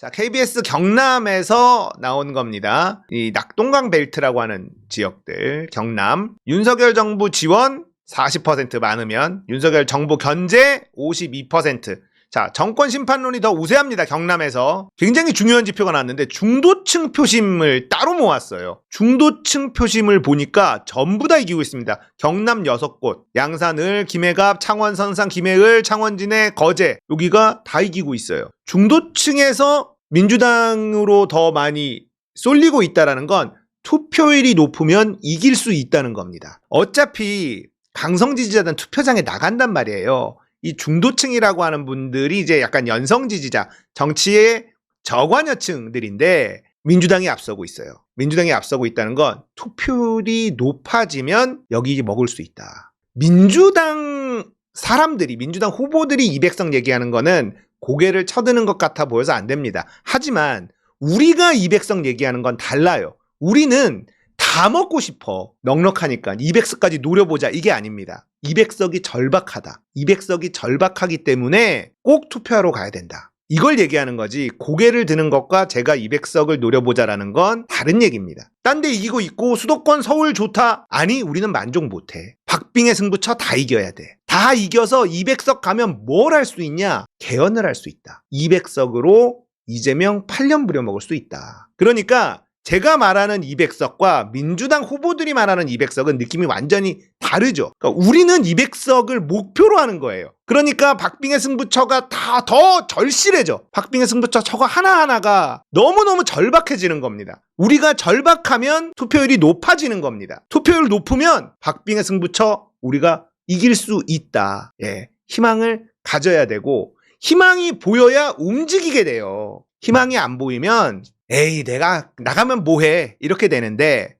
자, KBS 경남에서 나온 겁니다. 이 낙동강 벨트라고 하는 지역들, 경남. 윤석열 정부 지원 40% 많으면 윤석열 정부 견제 52%. 자, 정권 심판론이 더 우세합니다. 경남에서. 굉장히 중요한 지표가 나왔는데 중도층 표심을 따로 모았어요. 중도층 표심을 보니까 전부 다 이기고 있습니다. 경남 6곳, 양산을, 김해갑, 창원, 선산, 김해을, 창원진해, 거제, 여기가 다 이기고 있어요. 중도층에서 민주당으로 더 많이 쏠리고 있다는 건 투표율이 높으면 이길 수 있다는 겁니다. 어차피 강성 지지자들은 투표장에 나간단 말이에요. 이 중도층이라고 하는 분들이 이제 약간 연성 지지자, 정치의 저관여층들인데 민주당이 앞서고 있어요. 민주당이 앞서고 있다는 건 투표율이 높아지면 여기 먹을 수 있다. 민주당 사람들이, 민주당 후보들이 200석 얘기하는 거는 고개를 쳐드는 것 같아 보여서 안 됩니다. 하지만 우리가 200석 얘기하는 건 달라요. 우리는 다 먹고 싶어. 넉넉하니까 200석까지 노려보자, 이게 아닙니다. 200석이 절박하다. 200석이 절박하기 때문에 꼭 투표하러 가야 된다. 이걸 얘기하는 거지, 고개를 드는 것과 제가 200석을 노려보자라는 건 다른 얘기입니다. 딴 데 이기고 있고 수도권 서울 좋다. 아니, 우리는 만족 못해. 박빙의 승부처 다 이겨야 돼. 다 이겨서 200석 가면 뭘 할 수 있냐? 개헌을 할 수 있다. 200석으로 이재명 8년 부려먹을 수 있다. 그러니까 제가 말하는 200석과 민주당 후보들이 말하는 200석은 느낌이 완전히 다르죠. 그러니까 우리는 200석을 목표로 하는 거예요. 그러니까 박빙의 승부처가 다 더 절실해져. 박빙의 승부처 저거 하나하나가 너무너무 절박해지는 겁니다. 우리가 절박하면 투표율이 높아지는 겁니다. 투표율 높으면 박빙의 승부처 우리가 이길 수 있다. 예, 희망을 가져야 되고, 희망이 보여야 움직이게 돼요. 희망이 안 보이면 에이, 내가 나가면 뭐해, 이렇게 되는데,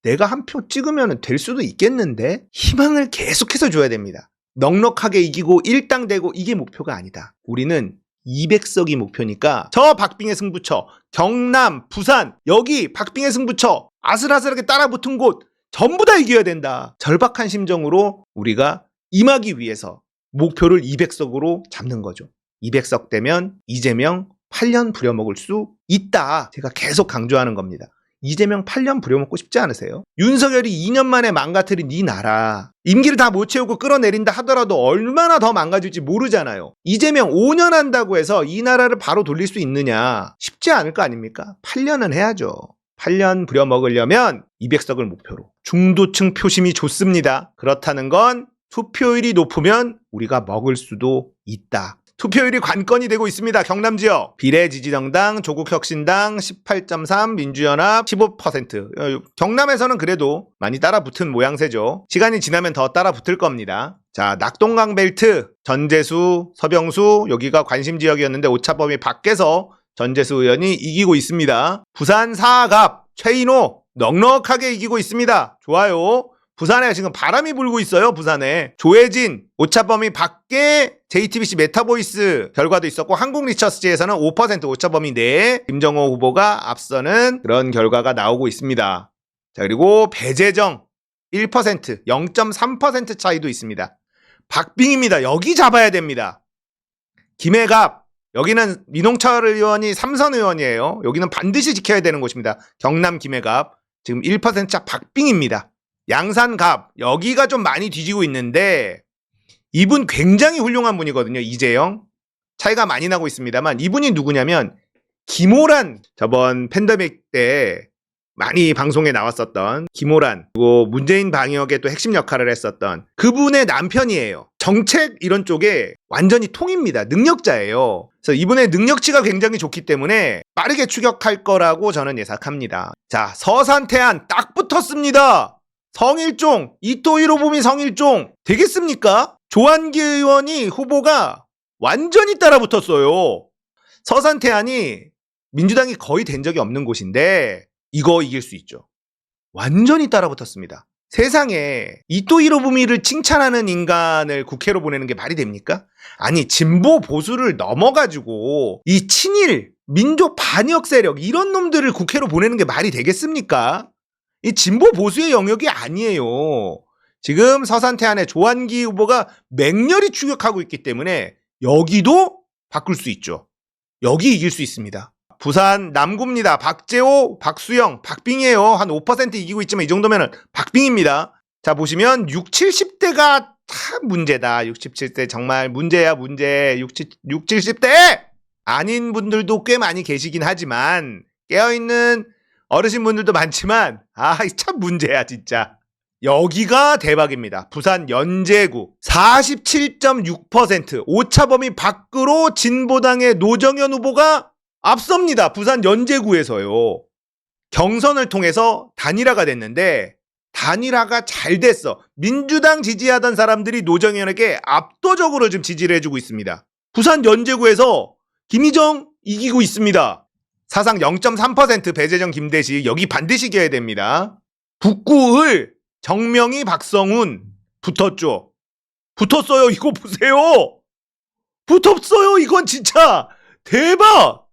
내가 한 표 찍으면 될 수도 있겠는데? 희망을 계속해서 줘야 됩니다. 넉넉하게 이기고 일당되고 이게 목표가 아니다. 우리는 200석이 목표니까 저 박빙의 승부처, 경남, 부산, 여기 박빙의 승부처 아슬아슬하게 따라붙은 곳 전부 다 이겨야 된다. 절박한 심정으로 우리가 임하기 위해서 목표를 200석으로 잡는 거죠. 200석 되면 이재명 8년 부려먹을 수 있다. 제가 계속 강조하는 겁니다. 이재명 8년 부려먹고 싶지 않으세요? 윤석열이 2년 만에 망가뜨린 이 나라, 임기를 다 못 채우고 끌어내린다 하더라도 얼마나 더 망가질지 모르잖아요. 이재명 5년 한다고 해서 이 나라를 바로 돌릴 수 있느냐? 쉽지 않을 거 아닙니까? 8년은 해야죠. 8년 부려먹으려면 200석을 목표로. 중도층 표심이 좋습니다. 그렇다는 건 투표율이 높으면 우리가 먹을 수도 있다. 투표율이 관건이 되고 있습니다. 경남 지역 비례지지정당, 조국혁신당 18.3, 민주연합 15%. 경남에서는 그래도 많이 따라붙은 모양새죠. 시간이 지나면 더 따라붙을 겁니다. 자, 낙동강 벨트, 전재수, 서병수, 여기가 관심 지역이었는데 오차범위 밖에서 전재수 의원이 이기고 있습니다. 부산 사갑, 최인호 넉넉하게 이기고 있습니다. 좋아요. 부산에 지금 바람이 불고 있어요. 부산에. 조혜진, 오차범위 밖에 JTBC 메타보이스 결과도 있었고, 한국리서치에서는 5% 오차범위 내에 김정호 후보가 앞서는 그런 결과가 나오고 있습니다. 자, 그리고 배재정 1%, 0.3% 차이도 있습니다. 박빙입니다. 여기 잡아야 됩니다. 김해갑, 여기는 민홍철 의원이 3선 의원이에요. 여기는 반드시 지켜야 되는 곳입니다. 경남 김해갑 지금 1%차 박빙입니다. 양산갑, 여기가 좀 많이 뒤지고 있는데 이분 굉장히 훌륭한 분이거든요. 이재영. 차이가 많이 나고 있습니다만 이분이 누구냐면 김호란, 저번 팬데믹 때 많이 방송에 나왔었던 김호란, 그리고 문재인 방역에 또 핵심 역할을 했었던 그분의 남편이에요. 정책 이런 쪽에 완전히 통입니다. 능력자예요. 그래서 이분의 능력치가 굉장히 좋기 때문에 빠르게 추격할 거라고 저는 예상합니다. 자, 서산태안 딱 붙었습니다. 성일종, 이토 히로부미 성일종 되겠습니까? 조한기 의원이 후보가 완전히 따라붙었어요. 서산태안이 민주당이 거의 된 적이 없는 곳인데 이거 이길 수 있죠. 완전히 따라붙었습니다. 세상에 이토 히로부미를 칭찬하는 인간을 국회로 보내는 게 말이 됩니까? 아니, 진보 보수를 넘어가지고 이 친일, 민족 반역 세력 이런 놈들을 국회로 보내는 게 말이 되겠습니까? 이 진보 보수의 영역이 아니에요. 지금 서산태안의 조한기 후보가 맹렬히 추격하고 있기 때문에 여기도 바꿀 수 있죠. 여기 이길 수 있습니다. 부산 남구입니다. 박재호, 박수영, 박빙이에요. 한 5% 이기고 있지만 이 정도면 박빙입니다. 자, 보시면 6, 70대가 참 문제다. 60, 70대 정말 문제야, 문제. 6, 70대! 아닌 분들도 꽤 많이 계시긴 하지만 깨어있는 어르신분들도 많지만 참 문제야 진짜. 여기가 대박입니다. 부산 연제구 47.6% 오차범위 밖으로 진보당의 노정현 후보가 앞섭니다. 부산 연제구에서요. 경선을 통해서 단일화가 됐는데 단일화가 잘 됐어. 민주당 지지하던 사람들이 노정현에게 압도적으로 지금 지지를 해주고 있습니다. 부산 연제구에서 김희정 이기고 있습니다. 사상 0.3% 배재정 김대식 여기 반드시 이겨야 됩니다. 북구을 정명희 박성훈 붙었죠. 붙었어요. 이거 보세요. 붙었어요. 이건 진짜 대박.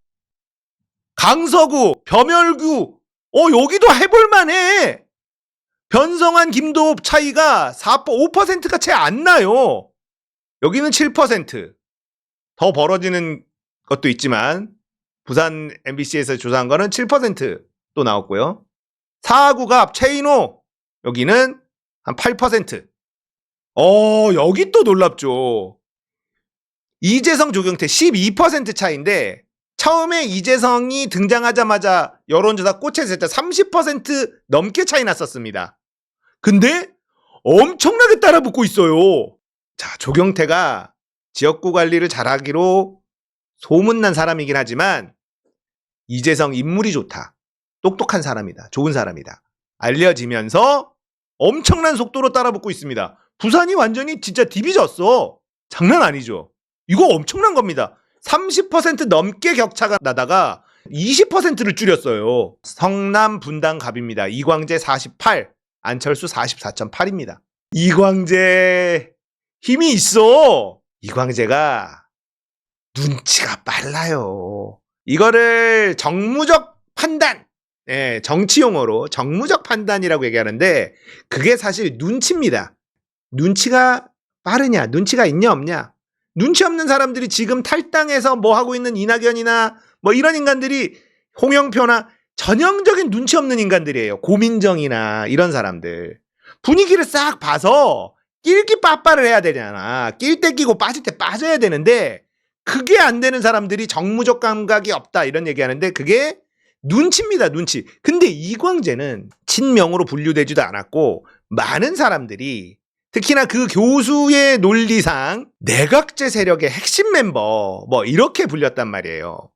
강서구 범열구 여기도 해볼만해. 변성환 김도읍 차이가 5%가 채 안 나요. 여기는 7%. 더 벌어지는 것도 있지만 부산 MBC에서 조사한 거는 7%또 나왔고요. 사하구가 앞 최인호 여기는 한 8%. 여기 또 놀랍죠. 이재성 조경태 12% 차이인데 처음에 이재성이 등장하자마자 여론조사 꽃에서 30% 넘게 차이 났었습니다. 근데 엄청나게 따라붙고 있어요. 자, 조경태가 지역구 관리를 잘하기로 소문난 사람이긴 하지만 이재성 인물이 좋다. 똑똑한 사람이다. 좋은 사람이다. 알려지면서 엄청난 속도로 따라붙고 있습니다. 부산이 완전히 진짜 디비졌어. 장난 아니죠. 이거 엄청난 겁니다. 30% 넘게 격차가 나다가 20%를 줄였어요. 성남 분당 갑입니다. 이광재 48, 안철수 44.8입니다. 이광재 힘이 있어. 이광재가 눈치가 빨라요. 이거를 정무적 판단, 정치 용어로 정무적 판단이라고 얘기하는데 그게 사실 눈치입니다. 눈치가 빠르냐, 눈치가 있냐 없냐. 눈치 없는 사람들이 지금 탈당해서 뭐 하고 있는 이낙연이나 뭐 이런 인간들이 홍영표나 전형적인 눈치 없는 인간들이에요. 고민정이나 이런 사람들. 분위기를 싹 봐서 낄끼빠빠를 해야 되잖아. 낄 때 끼고 빠질 때 빠져야 되는데 그게 안 되는 사람들이 정무적 감각이 없다 이런 얘기하는데 그게 눈치입니다. 눈치. 근데 이광재는 친명으로 분류되지도 않았고 많은 사람들이 특히나 그 교수의 논리상 내각제 세력의 핵심 멤버 뭐 이렇게 불렸단 말이에요.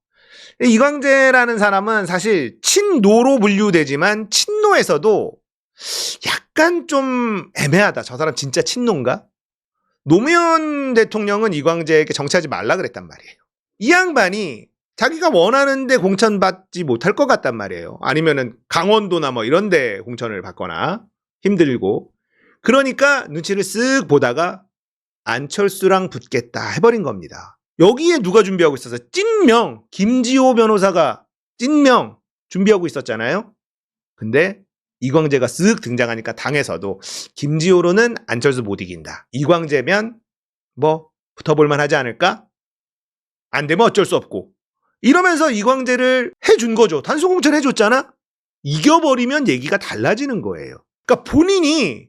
이광재라는 사람은 사실 친노로 분류되지만 친노에서도 약간 좀 애매하다. 저 사람 진짜 친노인가? 노무현 대통령은 이광재에게 정치하지 말라 그랬단 말이에요. 이 양반이 자기가 원하는데 공천받지 못할 것 같단 말이에요. 아니면은 강원도나 뭐 이런 데 공천을 받거나 힘들고 그러니까 눈치를 쓱 보다가 안철수랑 붙겠다 해버린 겁니다. 여기에 누가 준비하고 있었어요? 찐명 김지호 변호사가 찐명 준비하고 있었잖아요. 근데 이광재가 쓱 등장하니까 당에서도 김지호로는 안철수 못 이긴다. 이광재면 뭐 붙어볼만 하지 않을까? 안 되면 어쩔 수 없고 이러면서 이광재를 해준 거죠. 단수공천 해줬잖아. 이겨버리면 얘기가 달라지는 거예요. 그러니까 본인이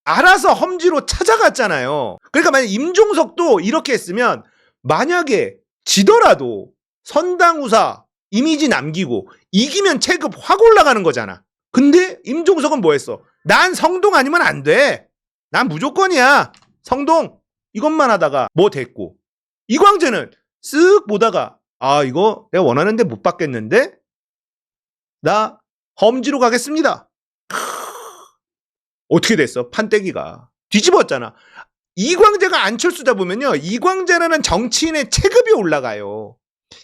알아서 험지로 찾아갔잖아요. 그러니까 만약 임종석도 이렇게 했으면 만약에 지더라도 선당우사 이미지 남기고 이기면 체급 확 올라가는 거잖아. 근데 임종석은 뭐 했어? 난 성동 아니면 안 돼. 난 무조건이야. 성동 이것만 하다가 뭐 됐고 이광재는 쓱 보다가 이거 내가 원하는데 못 받겠는데 나 험지로 가겠습니다. 어떻게 됐어? 판때기가 뒤집었잖아. 이광재가 안철수다 보면요. 이광재라는 정치인의 체급이 올라가요.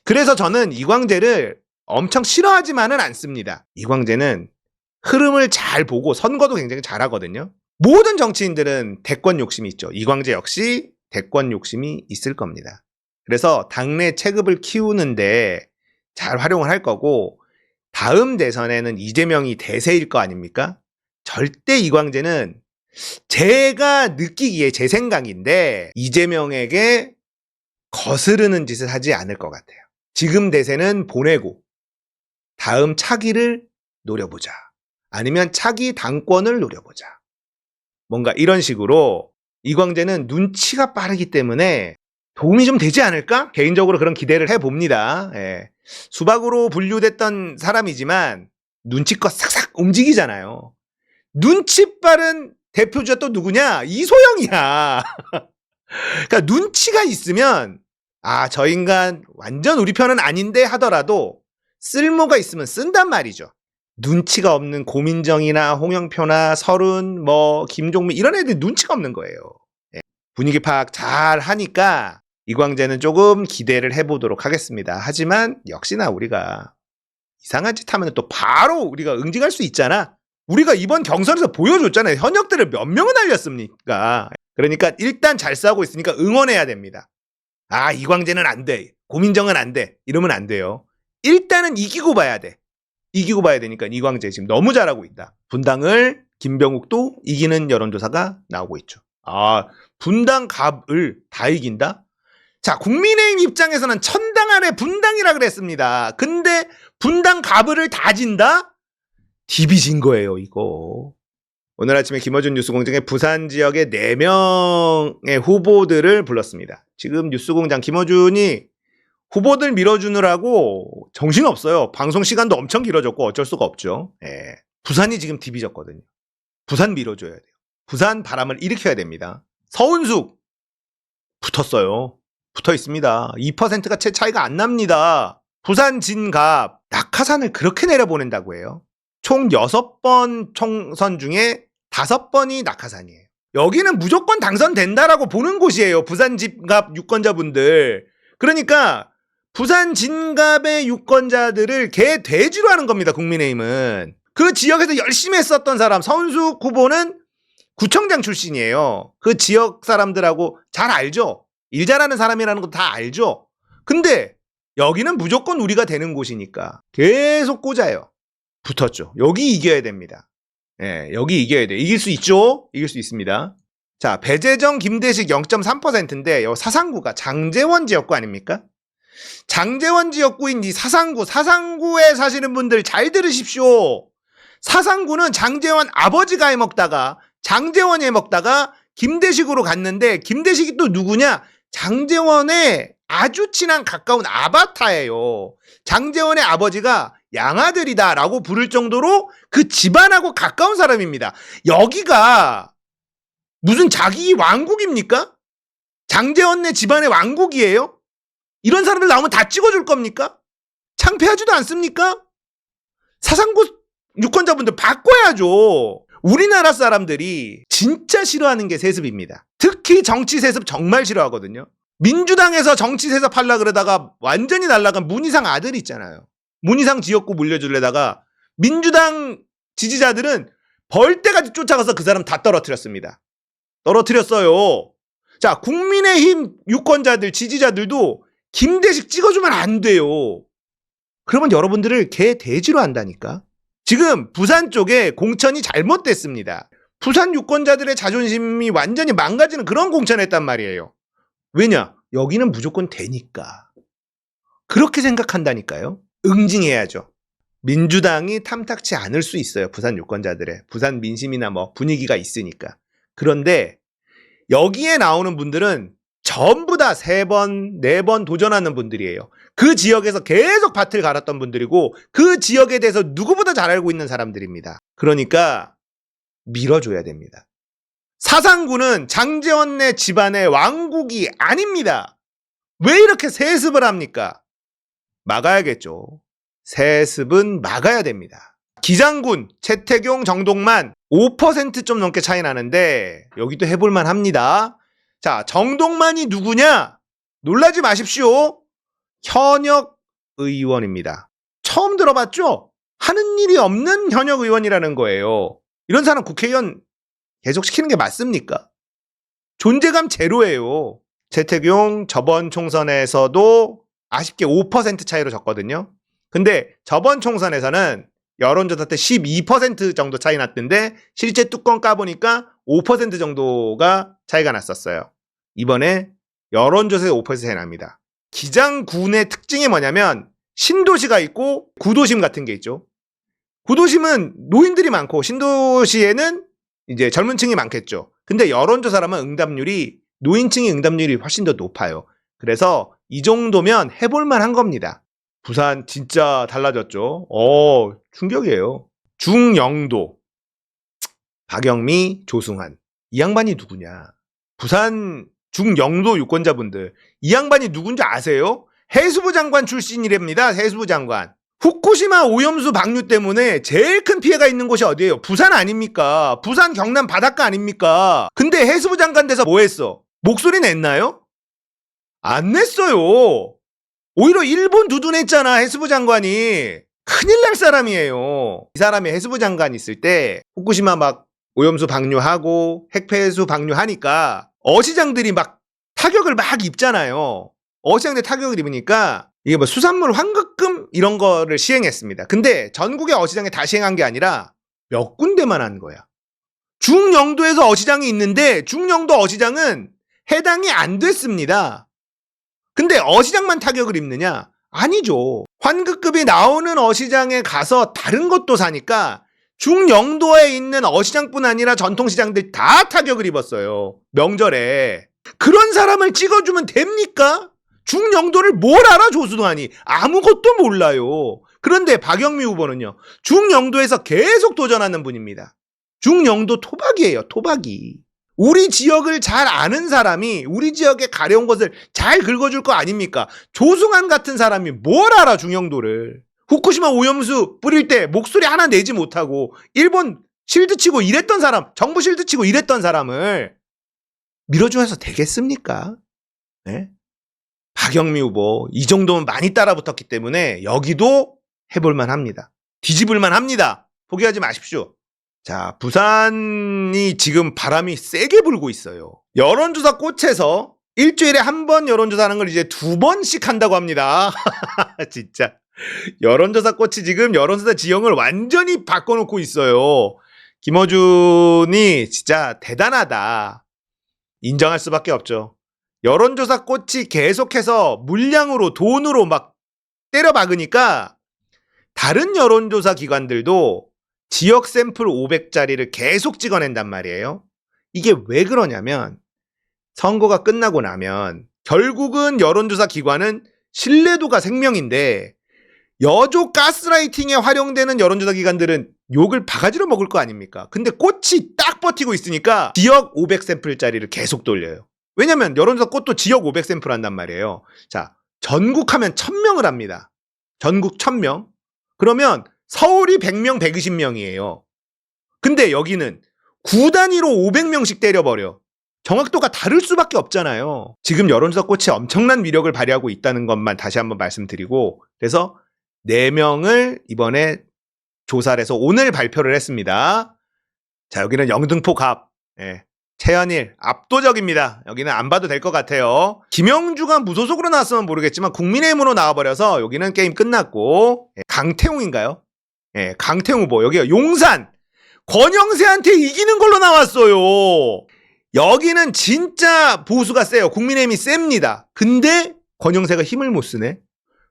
그래서 저는 이광재를 엄청 싫어하지만은 않습니다. 이광재는 흐름을 잘 보고 선거도 굉장히 잘하거든요. 모든 정치인들은 대권 욕심이 있죠. 이광재 역시 대권 욕심이 있을 겁니다. 그래서 당내 체급을 키우는데 잘 활용을 할 거고 다음 대선에는 이재명이 대세일 거 아닙니까? 절대 이광재는 제가 느끼기에 제 생각인데 이재명에게 거스르는 짓을 하지 않을 것 같아요. 지금 대세는 보내고 다음 차기를 노려보자. 아니면 차기 당권을 노려보자. 뭔가 이런 식으로 이광재는 눈치가 빠르기 때문에 도움이 좀 되지 않을까? 개인적으로 그런 기대를 해봅니다. 예. 수박으로 분류됐던 사람이지만 눈치껏 싹싹 움직이잖아요. 눈치 빠른 대표주자 또 누구냐? 이소영이야. 그러니까 눈치가 있으면 저 인간 완전 우리 편은 아닌데 하더라도 쓸모가 있으면 쓴단 말이죠. 눈치가 없는 고민정이나 홍영표나 설훈, 김종민 이런 애들 눈치가 없는 거예요. 예. 분위기 파악 잘 하니까 이광재는 조금 기대를 해보도록 하겠습니다. 하지만 역시나 우리가 이상한 짓 하면 또 바로 우리가 응징할 수 있잖아. 우리가 이번 경선에서 보여줬잖아요. 현역들을 몇 명은 알렸습니까? 그러니까 일단 잘 싸우고 있으니까 응원해야 됩니다. 이광재는 안 돼. 고민정은 안 돼. 이러면 안 돼요. 일단은 이기고 봐야 돼. 이기고 봐야 되니까 이광재 지금 너무 잘하고 있다. 분당을 김병욱도 이기는 여론조사가 나오고 있죠. 분당 갑을 다 이긴다? 자, 국민의힘 입장에서는 천당 안에 분당이라 그랬습니다. 근데 분당 갑을 다 진다? 디비진 거예요, 이거. 오늘 아침에 김어준 뉴스공장에 부산 지역의 4명의 후보들을 불렀습니다. 지금 뉴스공장 김어준이 후보들 밀어주느라고 정신없어요. 방송 시간도 엄청 길어졌고 어쩔 수가 없죠. 예. 부산이 지금 디비졌거든요. 부산 밀어줘야 돼요. 부산 바람을 일으켜야 됩니다. 서은숙 붙었어요. 붙어 있습니다. 2%가 채 차이가 안 납니다. 부산 진갑 낙하산을 그렇게 내려보낸다고 해요. 총 6번 총선 중에 5번이 낙하산이에요. 여기는 무조건 당선된다라고 보는 곳이에요. 부산 진갑 유권자분들. 그러니까 부산 진갑의 유권자들을 개 돼지로 하는 겁니다. 국민의힘은. 그 지역에서 열심히 했었던 사람 서은숙 후보는 구청장 출신이에요. 그 지역 사람들하고 잘 알죠. 일 잘하는 사람이라는 거 다 알죠. 근데 여기는 무조건 우리가 되는 곳이니까 계속 꽂아요. 붙었죠. 여기 이겨야 됩니다. 예, 여기 이겨야 돼. 이길 수 있죠? 이길 수 있습니다. 자, 배재정, 김대식 0.3%인데 사상구가 장제원 지역구 아닙니까? 장제원 지역구인 이 사상구에 사시는 분들 잘 들으십시오. 사상구는 장제원 아버지가 해먹다가 장제원이 해먹다가 김대식으로 갔는데 김대식이 또 누구냐? 장제원의 아주 친한 가까운 아바타예요. 장제원의 아버지가 양아들이다라고 부를 정도로 그 집안하고 가까운 사람입니다. 여기가 무슨 자기 왕국입니까? 장제원네 집안의 왕국이에요? 이런 사람들 나오면 다 찍어줄 겁니까? 창피하지도 않습니까? 사상구 유권자분들 바꿔야죠. 우리나라 사람들이 진짜 싫어하는 게 세습입니다. 특히 정치 세습 정말 싫어하거든요. 민주당에서 정치 세습하려고 그러다가 완전히 날아간 문희상 아들 있잖아요. 문희상 지역구 물려주려다가 민주당 지지자들은 벌떼같이 쫓아가서 그 사람 다 떨어뜨렸습니다. 떨어뜨렸어요. 자, 국민의힘 유권자들, 지지자들도 김대식 찍어주면 안 돼요. 그러면 여러분들을 개 돼지로 한다니까. 지금 부산 쪽에 공천이 잘못됐습니다. 부산 유권자들의 자존심이 완전히 망가지는 그런 공천을 했단 말이에요. 왜냐? 여기는 무조건 되니까. 그렇게 생각한다니까요. 응징해야죠. 민주당이 탐탁치 않을 수 있어요. 부산 유권자들의. 부산 민심이나 분위기가 있으니까. 그런데 여기에 나오는 분들은 전부 다 3번, 4번 도전하는 분들이에요. 그 지역에서 계속 밭을 갈았던 분들이고 그 지역에 대해서 누구보다 잘 알고 있는 사람들입니다. 그러니까 밀어줘야 됩니다. 사상구는 장제원네 집안의 왕국이 아닙니다. 왜 이렇게 세습을 합니까? 막아야겠죠. 세습은 막아야 됩니다. 기장군, 최태경, 정동만 5% 좀 넘게 차이 나는데 여기도 해볼만 합니다. 자, 정동만이 누구냐? 놀라지 마십시오. 현역 의원입니다. 처음 들어봤죠? 하는 일이 없는 현역 의원이라는 거예요. 이런 사람 국회의원 계속 시키는 게 맞습니까? 존재감 제로예요. 최태경 저번 총선에서도 아쉽게 5% 차이로 졌거든요. 근데 저번 총선에서는 여론조사 때 12% 정도 차이 났던데 실제 뚜껑 까보니까 5% 정도가 차이가 났었어요. 이번에 여론조사에 5% 차이 납니다. 기장군의 특징이 뭐냐면 신도시가 있고 구도심 같은 게 있죠. 구도심은 노인들이 많고 신도시에는 이제 젊은 층이 많겠죠. 근데 여론조사라면 노인층의 응답률이 훨씬 더 높아요. 그래서 이 정도면 해볼만 한 겁니다. 부산 진짜 달라졌죠. 충격이에요. 중영도 박영미, 조승환 이 양반이 누구냐. 부산 중영도 유권자분들 이 양반이 누군지 아세요? 해수부 장관 출신이랍니다. 해수부 장관. 후쿠시마 오염수 방류 때문에 제일 큰 피해가 있는 곳이 어디예요? 부산 아닙니까? 부산 경남 바닷가 아닙니까? 근데 해수부 장관 돼서 뭐 했어? 목소리 냈나요? 안 냈어요. 오히려 일본 두둔했잖아. 해수부 장관이. 큰일 날 사람이에요. 이 사람이 해수부 장관 있을 때 후쿠시마 막 오염수 방류하고 핵폐수 방류하니까 어시장들이 막 타격을 막 입잖아요. 어시장들 타격을 입으니까 이게 뭐 수산물 환급금 이런 거를 시행했습니다. 근데 전국의 어시장에 다 시행한 게 아니라 몇 군데만 한 거야. 중영도에서 어시장이 있는데 중영도 어시장은 해당이 안 됐습니다. 근데 어시장만 타격을 입느냐? 아니죠. 환급금이 나오는 어시장에 가서 다른 것도 사니까 중영도에 있는 어시장뿐 아니라 전통시장들 다 타격을 입었어요. 명절에. 그런 사람을 찍어주면 됩니까? 중영도를 뭘 알아 조수동아니 아무것도 몰라요. 그런데 박영미 후보는요. 중영도에서 계속 도전하는 분입니다. 중영도 토박이에요. 토박이. 우리 지역을 잘 아는 사람이 우리 지역에 가려운 것을 잘 긁어줄 거 아닙니까? 조승환 같은 사람이 뭘 알아 중영도를. 후쿠시마 오염수 뿌릴 때 목소리 하나 내지 못하고 일본 실드 치고 이랬던 사람, 정부 실드 치고 이랬던 사람을 밀어주면서 되겠습니까? 네? 박영미 후보 이 정도면 많이 따라붙었기 때문에 여기도 해볼만 합니다. 뒤집을만 합니다. 포기하지 마십시오. 자, 부산이 지금 바람이 세게 불고 있어요. 여론조사 꽃에서 일주일에 한 번 여론조사하는 걸 이제 2번씩 한다고 합니다. 진짜 여론조사 꽃이 지금 여론조사 지형을 완전히 바꿔놓고 있어요. 김어준이 진짜 대단하다. 인정할 수밖에 없죠. 여론조사 꽃이 계속해서 물량으로 돈으로 막 때려 박으니까 다른 여론조사 기관들도 지역 샘플 500짜리를 계속 찍어낸단 말이에요. 이게 왜 그러냐면 선거가 끝나고 나면 결국은 여론조사 기관은 신뢰도가 생명인데 여조 가스라이팅에 활용되는 여론조사 기관들은 욕을 바가지로 먹을 거 아닙니까? 근데 꽃이 딱 버티고 있으니까 지역 500샘플짜리를 계속 돌려요. 왜냐면 여론조사 꽃도 지역 500샘플 한단 말이에요. 자, 전국 하면 1000명을 합니다. 전국 1000명. 그러면 서울이 100명, 120명이에요. 근데 여기는 구 단위로 500명씩 때려버려. 정확도가 다를 수밖에 없잖아요. 지금 여론조사 꽃이 엄청난 위력을 발휘하고 있다는 것만 다시 한번 말씀드리고 그래서 4명을 이번에 조사를 해서 오늘 발표를 했습니다. 자, 여기는 영등포 갑. 예. 최현일 압도적입니다. 여기는 안 봐도 될 것 같아요. 김영주가 무소속으로 나왔으면 모르겠지만 국민의힘으로 나와버려서 여기는 게임 끝났고 강태웅인가요? 예, 강태웅 후보 여기가 용산 권영세한테 이기는 걸로 나왔어요. 여기는 진짜 보수가 세요. 국민의힘이 셉니다. 근데 권영세가 힘을 못 쓰네.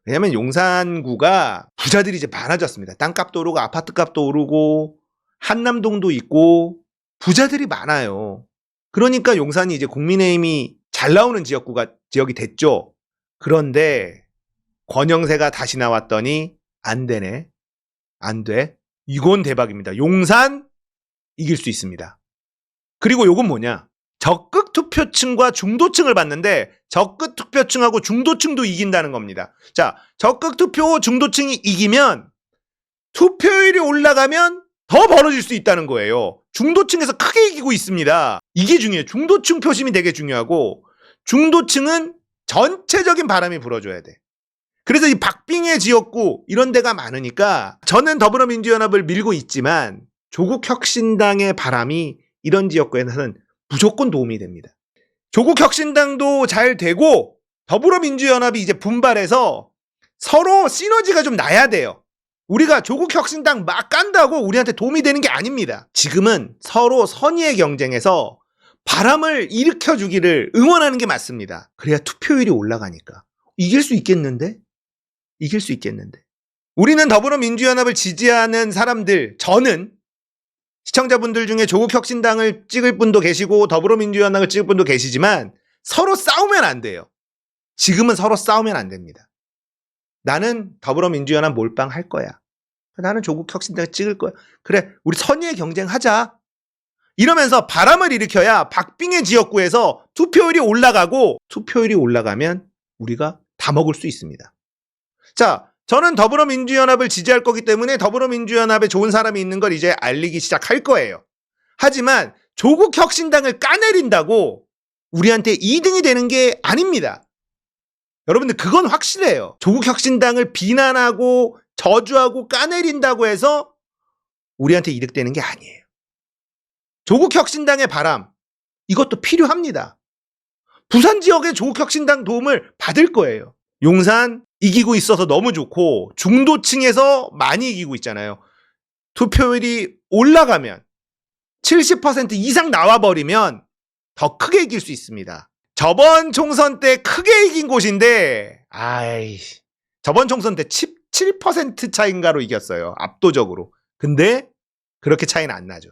왜냐면 용산구가 부자들이 이제 많아졌습니다. 땅값도 오르고 아파트값도 오르고 한남동도 있고 부자들이 많아요. 그러니까 용산이 이제 국민의힘이 잘 나오는 지역이 됐죠. 그런데 권영세가 다시 나왔더니 안 되네. 안 돼. 이건 대박입니다. 용산 이길 수 있습니다. 그리고 요건 뭐냐? 적극 투표층과 중도층을 봤는데 적극 투표층하고 중도층도 이긴다는 겁니다. 자, 적극 투표 중도층이 이기면 투표율이 올라가면 더 벌어질 수 있다는 거예요. 중도층에서 크게 이기고 있습니다. 이게 중요해요. 중도층 표심이 되게 중요하고 중도층은 전체적인 바람이 불어줘야 돼. 그래서 이 박빙의 지역구 이런 데가 많으니까 저는 더불어민주연합을 밀고 있지만 조국혁신당의 바람이 이런 지역구에는 무조건 도움이 됩니다. 조국혁신당도 잘 되고 더불어민주연합이 이제 분발해서 서로 시너지가 좀 나야 돼요. 우리가 조국혁신당 막 깐다고 우리한테 도움이 되는 게 아닙니다. 지금은 서로 선의의 경쟁에서 바람을 일으켜주기를 응원하는 게 맞습니다. 그래야 투표율이 올라가니까. 이길 수 있겠는데? 이길 수 있겠는데. 우리는 더불어민주연합을 지지하는 사람들, 저는 시청자분들 중에 조국혁신당을 찍을 분도 계시고 더불어민주연합을 찍을 분도 계시지만 서로 싸우면 안 돼요. 지금은 서로 싸우면 안 됩니다. 나는 더불어민주연합 몰빵할 거야. 나는 조국혁신당을 찍을 거야. 그래, 우리 선의의 경쟁하자. 이러면서 바람을 일으켜야 박빙의 지역구에서 투표율이 올라가고, 투표율이 올라가면 우리가 다 먹을 수 있습니다. 자, 저는 더불어민주연합을 지지할 거기 때문에 더불어민주연합에 좋은 사람이 있는 걸 이제 알리기 시작할 거예요. 하지만 조국혁신당을 까내린다고 우리한테 2등이 되는 게 아닙니다. 여러분들 그건 확실해요. 조국혁신당을 비난하고 저주하고 까내린다고 해서 우리한테 이득되는 게 아니에요. 조국혁신당의 바람, 이것도 필요합니다. 부산 지역의 조국혁신당 도움을 받을 거예요. 용산 이기고 있어서 너무 좋고 중도층에서 많이 이기고 있잖아요. 투표율이 올라가면 70% 이상 나와버리면 더 크게 이길 수 있습니다. 저번 총선 때 크게 이긴 곳인데 저번 총선 때 17% 차인가로 이겼어요. 압도적으로. 근데 그렇게 차이는 안 나죠.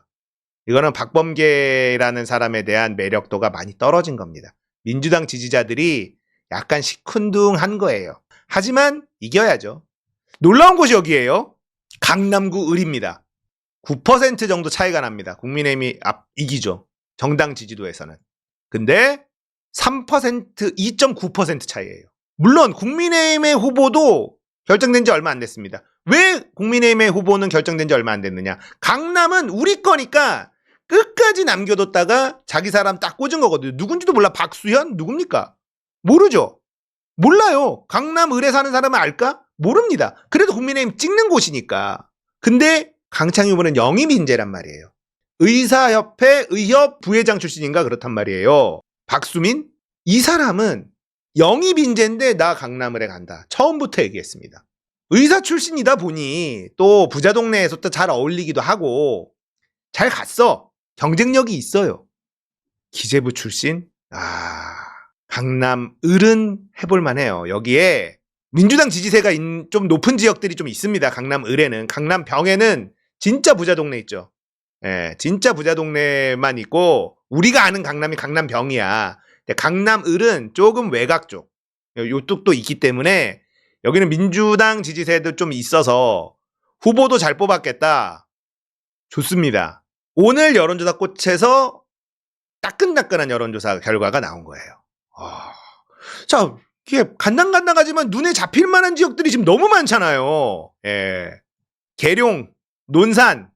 이거는 박범계라는 사람에 대한 매력도가 많이 떨어진 겁니다. 민주당 지지자들이 약간 시큰둥한 거예요. 하지만 이겨야죠. 놀라운 곳이 여기예요. 강남구 을입니다. 9% 정도 차이가 납니다. 국민의힘이 이기죠. 정당 지지도에서는. 근데 3%, 2.9% 차이예요. 물론 국민의힘의 후보도 결정된 지 얼마 안 됐습니다. 왜 국민의힘의 후보는 결정된 지 얼마 안 됐느냐? 강남은 우리 거니까 끝까지 남겨뒀다가 자기 사람 딱 꽂은 거거든요. 누군지도 몰라. 박수현? 누굽니까? 모르죠. 몰라요. 강남 을에 사는 사람은 알까? 모릅니다. 그래도 국민의힘 찍는 곳이니까. 근데 강창희 후보는 영입 인재란 말이에요. 의사협회 의협 부회장 출신인가 그렇단 말이에요. 박수민? 이 사람은 영입 인재인데 나 강남을에 간다. 처음부터 얘기했습니다. 의사 출신이다 보니 또 부자 동네에서 또 잘 어울리기도 하고 잘 갔어. 경쟁력이 있어요. 기재부 출신? 강남 을은 해볼만 해요. 여기에 민주당 지지세가 좀 높은 지역들이 좀 있습니다. 강남 을에는. 강남 병에는 진짜 부자 동네 있죠. 예, 진짜 부자 동네만 있고 우리가 아는 강남이 강남 병이야. 강남 을은 조금 외곽 쪽 요쪽도 있기 때문에 여기는 민주당 지지세도 좀 있어서 후보도 잘 뽑았겠다. 좋습니다. 오늘 여론조사 꽃에서 따끈따끈한 여론조사 결과가 나온 거예요. 자, 이게 간당간당하지만 눈에 잡힐 만한 지역들이 지금 너무 많잖아요. 예. 계룡, 논산,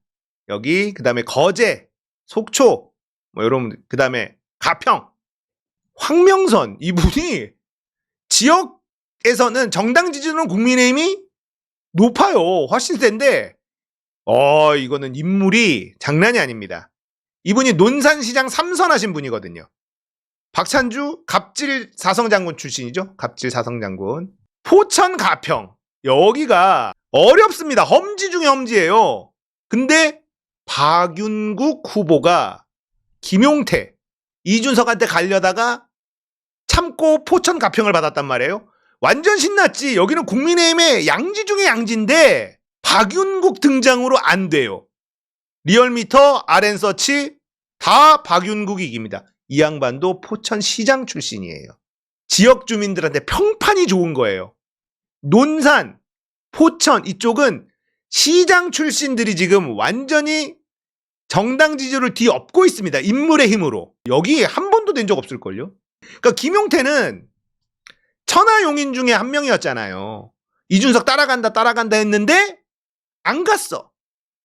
여기, 그 다음에 거제, 속초, 여러분, 그 다음에 가평, 황명선, 이분이 지역에서는 정당 지지는 국민의힘이 높아요. 훨씬 센데, 이거는 인물이 장난이 아닙니다. 이분이 논산시장 3선 하신 분이거든요. 박찬주 갑질 사성장군 출신이죠. 갑질 사성장군. 포천 가평. 여기가 어렵습니다. 험지 중에 험지예요. 근데 박윤국 후보가 김용태, 이준석한테 가려다가 참고 포천 가평을 받았단 말이에요. 완전 신났지. 여기는 국민의힘의 양지 중에 양지인데 박윤국 등장으로 안 돼요. 리얼미터, RN서치 다 박윤국이 이깁니다. 이 양반도 포천시장 출신이에요. 지역 주민들한테 평판이 좋은 거예요. 논산, 포천 이쪽은 시장 출신들이 지금 완전히 정당 지지를 뒤엎고 있습니다. 인물의 힘으로. 여기 한 번도 된 적 없을걸요. 그러니까 김용태는 천하용인 중에 한 명이었잖아요. 이준석 따라간다 했는데 안 갔어.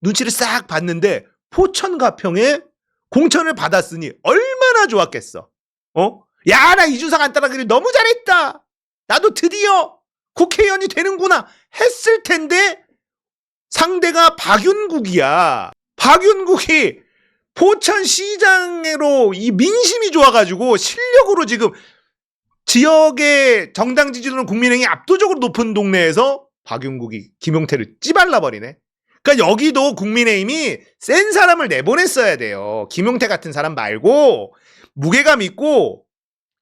눈치를 싹 봤는데 포천 가평에 공천을 받았으니 얼마나 좋았겠어. 야, 나 이준석 안 따라가길 너무 잘했다. 나도 드디어 국회의원이 되는구나 했을 텐데 상대가 박윤국이야. 박윤국이 포천시장으로 이 민심이 좋아가지고 실력으로 지금 지역의 정당 지지도는 국민의힘이 압도적으로 높은 동네에서 박윤국이 김용태를 찌발라버리네. 그러니까 여기도 국민의힘이 센 사람을 내보냈어야 돼요. 김용태 같은 사람 말고 무게감 있고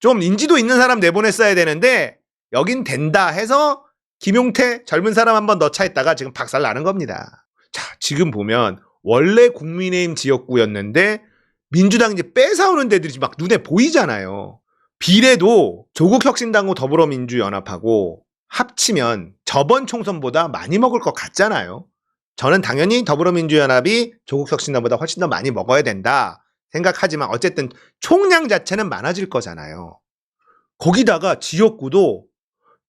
좀 인지도 있는 사람 내보냈어야 되는데 여긴 된다 해서 김용태 젊은 사람 한번 넣자 했다가 지금 박살 나는 겁니다. 자, 지금 보면 원래 국민의힘 지역구였는데 민주당이 이제 뺏어오는 데들이 막 눈에 보이잖아요. 비례도 조국혁신당하고 더불어민주연합하고 합치면 저번 총선보다 많이 먹을 것 같잖아요. 저는 당연히 더불어민주연합이 조국혁신당보다 훨씬 더 많이 먹어야 된다 생각하지만 어쨌든 총량 자체는 많아질 거잖아요. 거기다가 지역구도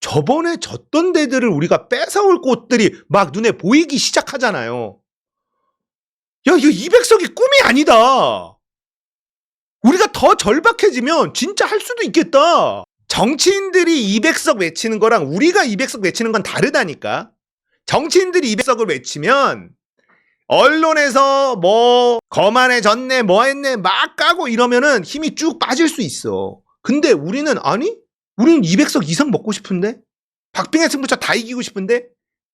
저번에 졌던 데들을 우리가 뺏어올 곳들이 막 눈에 보이기 시작하잖아요. 야, 이거 200석이 꿈이 아니다. 우리가 더 절박해지면 진짜 할 수도 있겠다. 정치인들이 200석 외치는 거랑 우리가 200석 외치는 건 다르다니까. 정치인들이 200석을 외치면 언론에서 뭐 거만해졌네 뭐 했네 막 까고 이러면은 힘이 쭉 빠질 수 있어. 근데 우리는 아니? 우리는 200석 이상 먹고 싶은데? 박빙의 승부처 다 이기고 싶은데?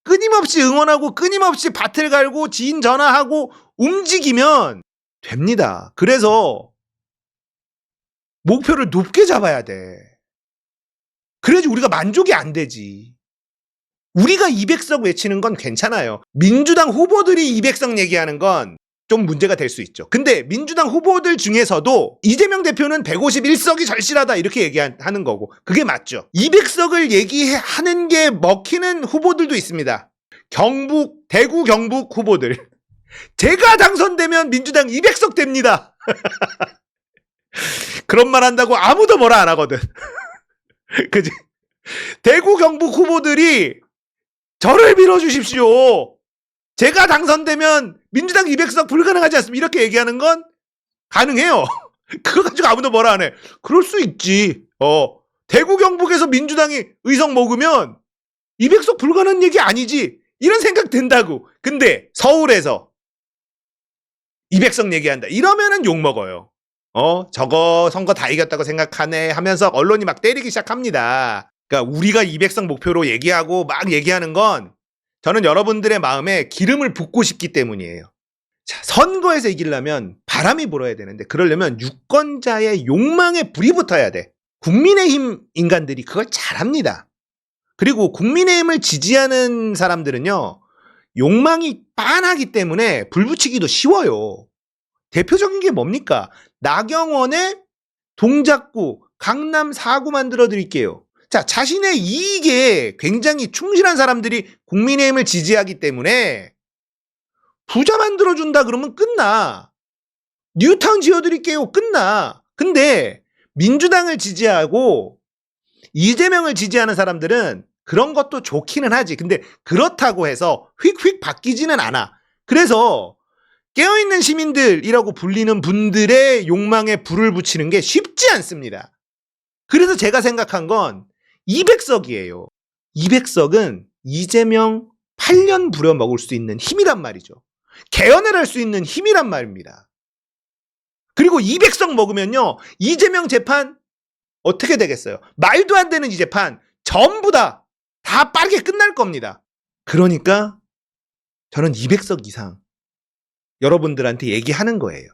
끊임없이 응원하고 끊임없이 밭을 갈고 지인 전화하고 움직이면 됩니다. 그래서 목표를 높게 잡아야 돼. 그래야지 우리가 만족이 안 되지. 우리가 200석 외치는 건 괜찮아요. 민주당 후보들이 200석 얘기하는 건 좀 문제가 될 수 있죠. 근데 민주당 후보들 중에서도 이재명 대표는 151석이 절실하다 이렇게 얘기하는 거고 그게 맞죠. 200석을 얘기하는 게 먹히는 후보들도 있습니다. 대구 경북 후보들. 제가 당선되면 민주당 200석 됩니다. 그런 말 한다고 아무도 뭐라 안 하거든. 그지? 대구 경북 후보들이 저를 밀어주십시오. 제가 당선되면 민주당 200석 불가능하지 않습니까? 이렇게 얘기하는 건 가능해요. 그거 가지고 아무도 뭐라 안 해. 그럴 수 있지. 대구 경북에서 민주당이 의석 먹으면 200석 불가능한 얘기 아니지. 이런 생각 든다고. 근데 서울에서 200석 얘기한다. 이러면은 욕먹어요. 저거 선거 다 이겼다고 생각하네 하면서 언론이 막 때리기 시작합니다. 그러니까 우리가 200석 목표로 얘기하고 막 얘기하는 건 저는 여러분들의 마음에 기름을 붓고 싶기 때문이에요. 자, 선거에서 이기려면 바람이 불어야 되는데 그러려면 유권자의 욕망에 불이 붙어야 돼. 국민의힘 인간들이 그걸 잘합니다. 그리고 국민의힘을 지지하는 사람들은요. 욕망이 빤하기 때문에 불 붙이기도 쉬워요. 대표적인 게 뭡니까? 나경원의 동작구, 강남 4구 만들어 드릴게요. 자, 자신의 이익에 굉장히 충실한 사람들이 국민의힘을 지지하기 때문에 부자 만들어준다 그러면 끝나. 뉴타운 지어드릴게요. 끝나. 근데 민주당을 지지하고 이재명을 지지하는 사람들은 그런 것도 좋기는 하지. 근데 그렇다고 해서 휙휙 바뀌지는 않아. 그래서 깨어있는 시민들이라고 불리는 분들의 욕망에 불을 붙이는 게 쉽지 않습니다. 그래서 제가 생각한 건 200석이에요. 200석은 이재명 8년 부려먹을 수 있는 힘이란 말이죠. 개헌을 할 수 있는 힘이란 말입니다. 그리고 200석 먹으면요. 이재명 재판 어떻게 되겠어요? 말도 안 되는 이 재판 전부 다 빠르게 끝날 겁니다. 그러니까 저는 200석 이상 여러분들한테 얘기하는 거예요.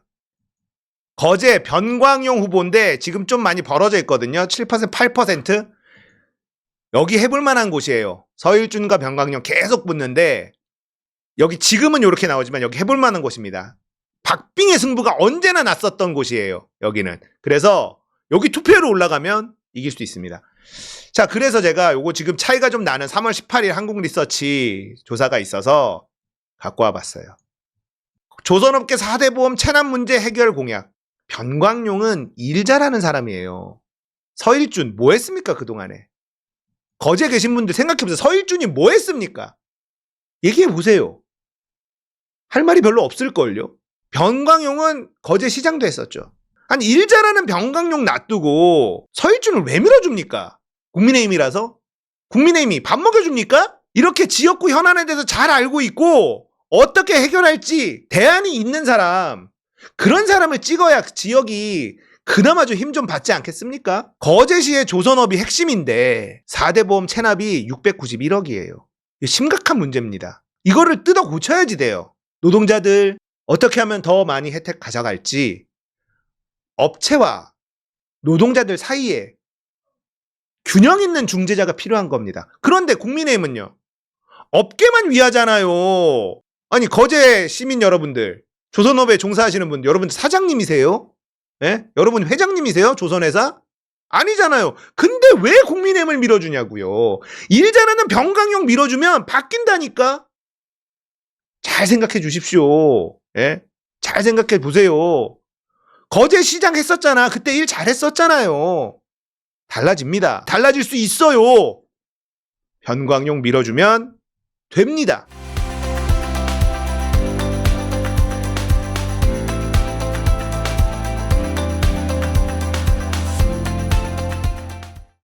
거제 변광용 후보인데 지금 좀 많이 벌어져 있거든요. 7%, 8%. 여기 해볼 만한 곳이에요. 서일준과 변광용 계속 붙는데 여기 지금은 이렇게 나오지만 여기 해볼 만한 곳입니다. 박빙의 승부가 언제나 났었던 곳이에요. 여기는. 그래서 여기 투표로 올라가면 이길 수 있습니다. 자, 그래서 제가 요거 지금 차이가 좀 나는 3월 18일 한국리서치 조사가 있어서 갖고 와봤어요. 조선업계 4대 보험 체납 문제 해결 공약. 변광용은 일 잘하는 사람이에요. 서일준 뭐 했습니까 그동안에? 거제 계신 분들 생각해보세요. 서일준이 뭐 했습니까? 얘기해보세요. 할 말이 별로 없을걸요. 변광용은 거제 시장도 했었죠. 아니 일 잘하는 변광용 놔두고 서일준을 왜 밀어줍니까? 국민의힘이라서? 국민의힘이 밥 먹여줍니까? 이렇게 지역구 현안에 대해서 잘 알고 있고 어떻게 해결할지 대안이 있는 사람, 그런 사람을 찍어야 지역이 그나마 좀 힘 좀 받지 않겠습니까? 거제시의 조선업이 핵심인데 4대 보험 체납이 691억이에요. 심각한 문제입니다. 이거를 뜯어 고쳐야지 돼요. 노동자들 어떻게 하면 더 많이 혜택 가져갈지 업체와 노동자들 사이에 균형 있는 중재자가 필요한 겁니다. 그런데 국민의힘은요. 업계만 위하잖아요. 아니 거제 시민 여러분들, 조선업에 종사하시는 분들, 여러분들 사장님이세요? 예? 여러분 회장님이세요? 조선회사? 아니잖아요. 근데 왜 국민의힘을 밀어주냐고요. 일 잘하는 병강용 밀어주면 바뀐다니까. 잘 생각해 주십시오. 예? 잘 생각해 보세요. 거제시장 했었잖아. 그때 일 잘했었잖아요. 달라집니다. 달라질 수 있어요. 변광용 밀어주면 됩니다.